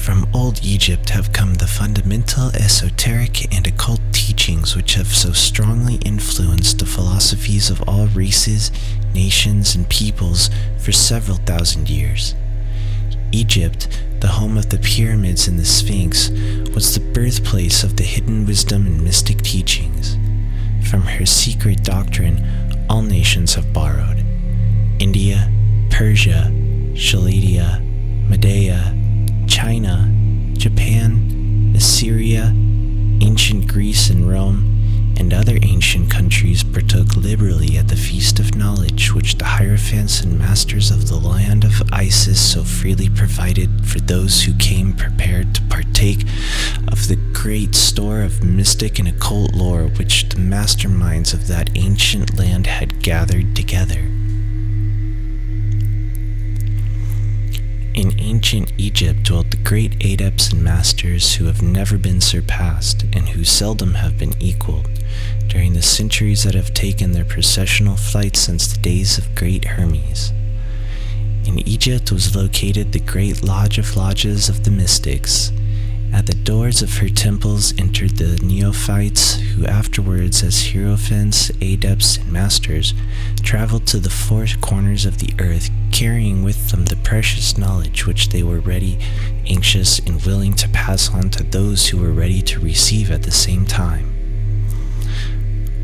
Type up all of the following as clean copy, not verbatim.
From old Egypt have come the fundamental esoteric and occult teachings which have so strongly influenced the philosophies of all races, nations, and peoples for several thousand years. Egypt, the home of the pyramids and the Sphinx, was the birthplace of the hidden wisdom and mystic teachings. From her secret doctrine, all nations have borrowed. India, Persia, Chaldea, Media, China, Japan, Assyria, ancient Greece and Rome, and other ancient countries partook liberally at the feast of knowledge which the hierophants and masters of the land of Isis so freely provided for those who came prepared to partake of the great store of mystic and occult lore which the masterminds of that ancient land had gathered together. In ancient Egypt dwelt the great adepts and masters who have never been surpassed and who seldom have been equaled during the centuries that have taken their processional flight since the days of great Hermes. In Egypt was located the great lodge of lodges of the mystics. At the doors of her temples entered the neophytes who afterwards, as hierophants, adepts, and masters, traveled to the four corners of the earth, carrying with them the precious knowledge which they were ready, anxious, and willing to pass on to those who were ready to receive at the same time.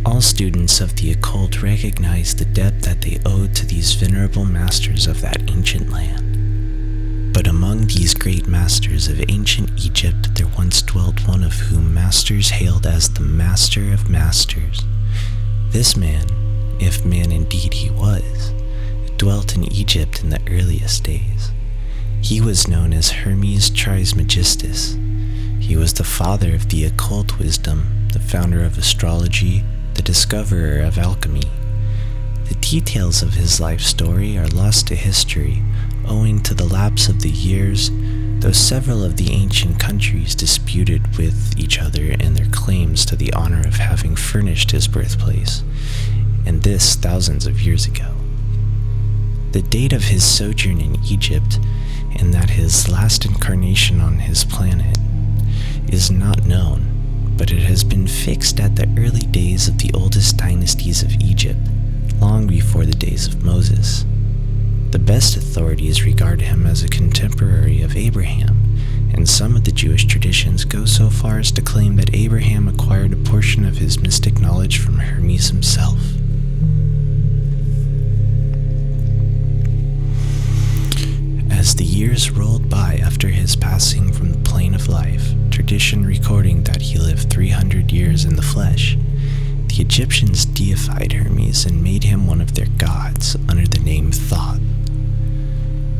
All students of the occult recognized the debt that they owed to these venerable masters of that ancient land. But among these great masters of ancient Egypt there once dwelt one of whom masters hailed as the Master of Masters. This man, if man indeed he was, dwelt in Egypt in the earliest days. He was known as Hermes Trismegistus. He was the father of the occult wisdom, the founder of astrology, the discoverer of alchemy. The details of his life story are lost to history, owing to the lapse of the years, though several of the ancient countries disputed with each other in their claims to the honor of having furnished his birthplace, and this thousands of years ago. The date of his sojourn in Egypt, and that his last incarnation on his planet, is not known, but it has been fixed at the early days of the oldest dynasties of Egypt, long before the days of Moses. The best authorities regard him as a contemporary of Abraham, and some of the Jewish traditions go so far as to claim that Abraham acquired a portion of his mystic knowledge from Hermes himself. As the years rolled by after his passing from the plane of life, tradition recording that he lived 300 years in the flesh, the Egyptians deified Hermes and made him one of their gods under the name Thoth.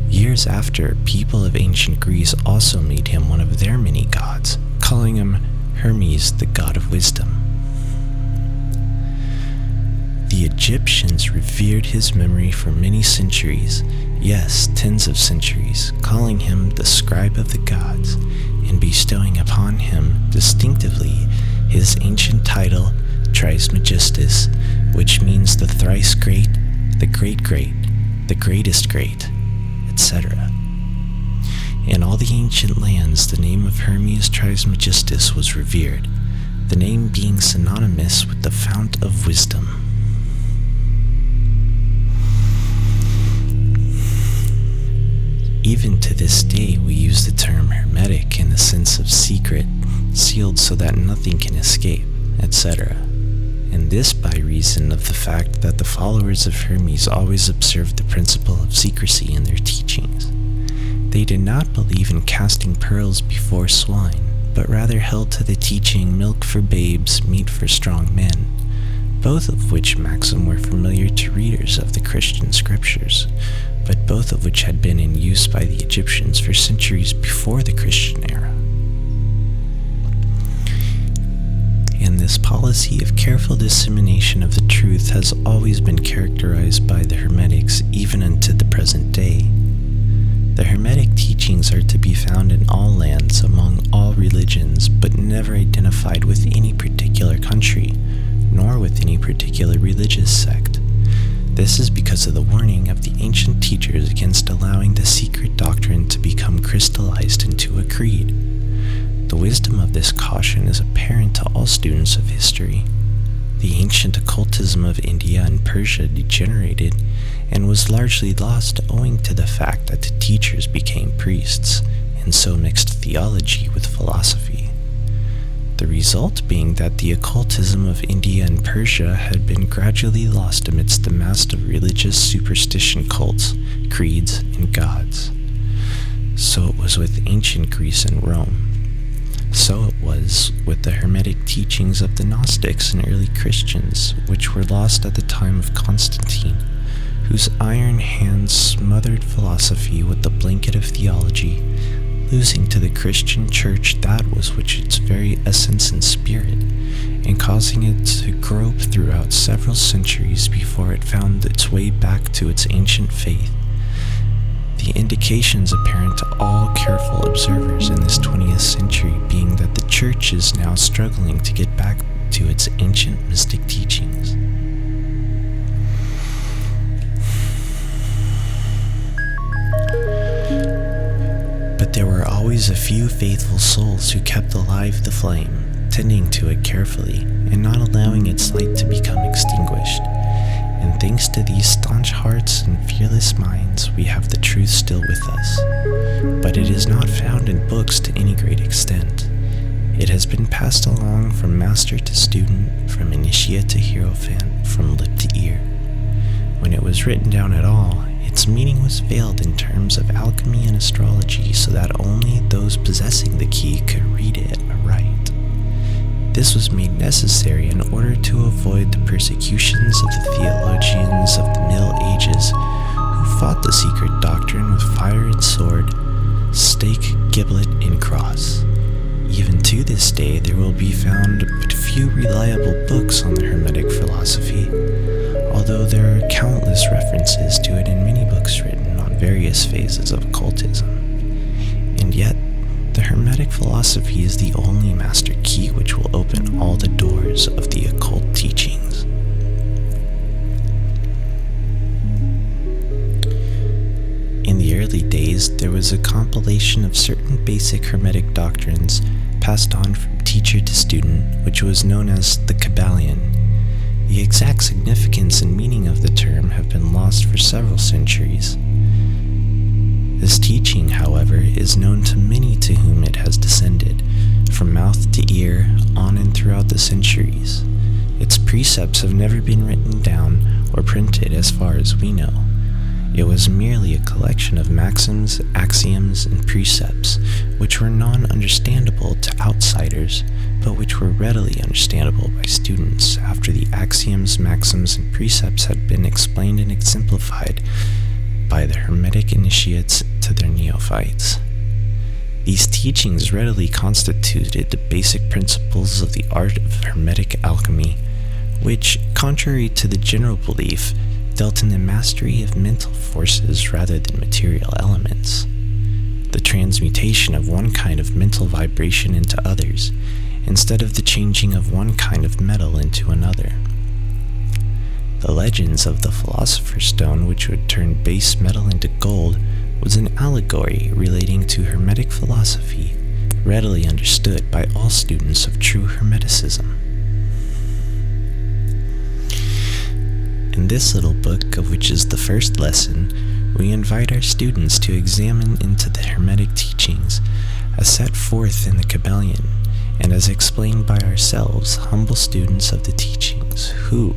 Years after, people of ancient Greece also made him one of their many gods, calling him Hermes, the god of wisdom. The Egyptians revered his memory for many centuries, yes, tens of centuries, calling him the scribe of the gods, and bestowing upon him distinctively his ancient title, Trismegistus, which means the thrice great, the great great, the greatest great, etc. In all the ancient lands, the name of Hermes Trismegistus was revered, the name being synonymous with the fount of wisdom. Even to this day, we use the term hermetic in the sense of secret, sealed so that nothing can escape, etc. And this by reason of the fact that the followers of Hermes always observed the principle of secrecy in their teachings. They did not believe in casting pearls before swine, but rather held to the teaching milk for babes, meat for strong men, both of which maxim were familiar to readers of the Christian scriptures, but both of which had been in use by the Egyptians for centuries before the Christian era. And this policy of careful dissemination of the truth has always been characterized by the Hermetics even unto the present day. The Hermetic teachings are to be found in all lands, among all religions, but never identified with any particular country, nor with any particular religious sect. This is because of the warning of the ancient teachers against allowing the secret doctrine to become crystallized into a creed. The wisdom of this caution is apparent to all students of history. The ancient occultism of India and Persia degenerated and was largely lost owing to the fact that the teachers became priests and so mixed theology with philosophy. The result being that the occultism of India and Persia had been gradually lost amidst the mass of religious superstition cults, creeds, and gods. So it was with ancient Greece and Rome. So it was with the Hermetic teachings of the Gnostics and early Christians, which were lost at the time of Constantine, whose iron hands smothered philosophy with the blanket of theology, losing to the Christian church that was which its very essence and spirit, and causing it to grope throughout several centuries before it found its way back to its ancient faith. The indications apparent to all careful observers in this 20th century being that the church is now struggling to get back to its ancient mystic teachings. But there were always a few faithful souls who kept alive the flame, tending to it carefully, and not allowing its light to become extinguished. And thanks to these staunch hearts and fearless minds, we have the truth still with us. But it is not found in books to any great extent. It has been passed along from master to student, from initiate to hierophant, from lip to ear. When it was written down at all, its meaning was veiled in terms of alchemy and astrology so that only those possessing the key could read it aright. This was made necessary in order to avoid the persecutions of the theologians of the Middle Ages who fought the secret doctrine with fire and sword, stake, giblet, and cross. Even to this day there will be found but few reliable books on the Hermetic philosophy, although there are countless references to it in many books written on various phases of occultism. And yet, the Hermetic philosophy is the only master key which will open all the doors of the occult teachings. In the early days, there was a compilation of certain basic Hermetic doctrines passed on from teacher to student, which was known as the KYBALION. The exact significance and meaning of the term have been lost for several centuries. This teaching, however, is known to many to whom it has descended, from mouth to ear, on and throughout the centuries. Its precepts have never been written down or printed as far as we know. It was merely a collection of maxims, axioms, and precepts, which were non-understandable to outsiders, but which were readily understandable by students after the axioms, maxims, and precepts had been explained and exemplified by the Hermetic initiates to their neophytes. These teachings readily constituted the basic principles of the art of Hermetic alchemy, which, contrary to the general belief, dealt in the mastery of mental forces rather than material elements, the transmutation of one kind of mental vibration into others, instead of the changing of one kind of metal into another. The legends of the Philosopher's Stone, which would turn base metal into gold, was an allegory relating to Hermetic philosophy, readily understood by all students of true Hermeticism. In this little book, of which is the first lesson, we invite our students to examine into the Hermetic teachings as set forth in the KYBALION, and as explained by ourselves, humble students of the teachings, who,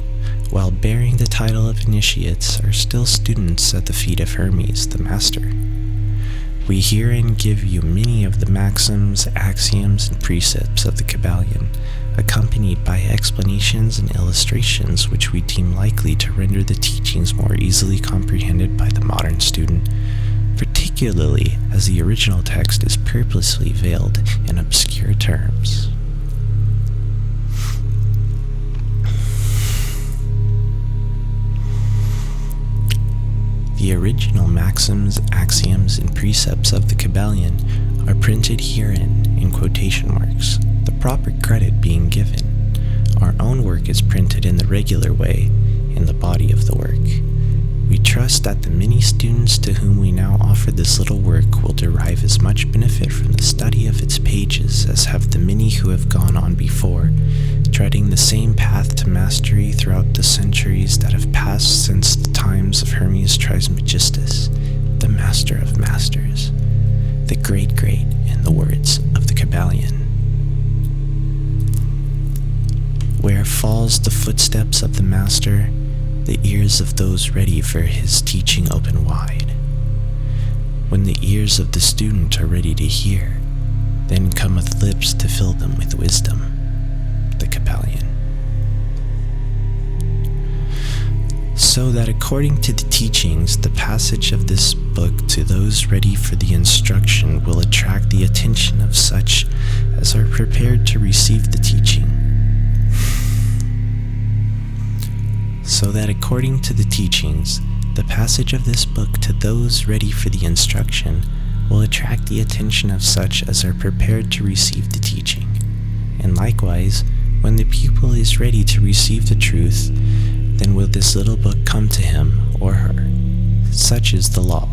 while bearing the title of initiates, are still students at the feet of Hermes, the Master. We herein give you many of the maxims, axioms, and precepts of the KYBALION, accompanied by explanations and illustrations which we deem likely to render the teachings more easily comprehended by the modern student, particularly as the original text is purposely veiled in obscure terms. The original maxims, axioms, and precepts of the KYBALION are printed herein in quotation marks, the proper credit being given. Our own work is printed in the regular way, in the body of the work. We trust that the many students to whom we now offer this little work will derive as much benefit from the study of its pages as have the many who have gone on before, treading the same path to mastery throughout the centuries that have passed since the times of Hermes Trismegistus, the master of masters, the great, in the words of the KYBALION. Where falls the footsteps of the master, the ears of those ready for his teaching open wide. When the ears of the student are ready to hear, then cometh lips to fill them with wisdom. The KYBALION. So that according to the teachings, the passage of this book to those ready for the instruction will attract the attention of such as are prepared to receive the teaching. So that according to the teachings, the passage of this book to those ready for the instruction will attract the attention of such as are prepared to receive the teaching. And likewise, when the pupil is ready to receive the truth, then will this little book come to him or her. Such is the law.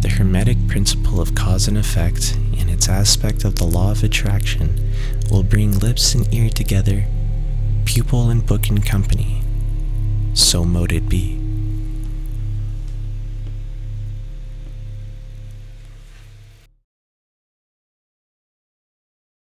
The Hermetic principle of cause and effect, in its aspect of the law of attraction, will bring lips and ear together, pupil and book in company. So mote it be.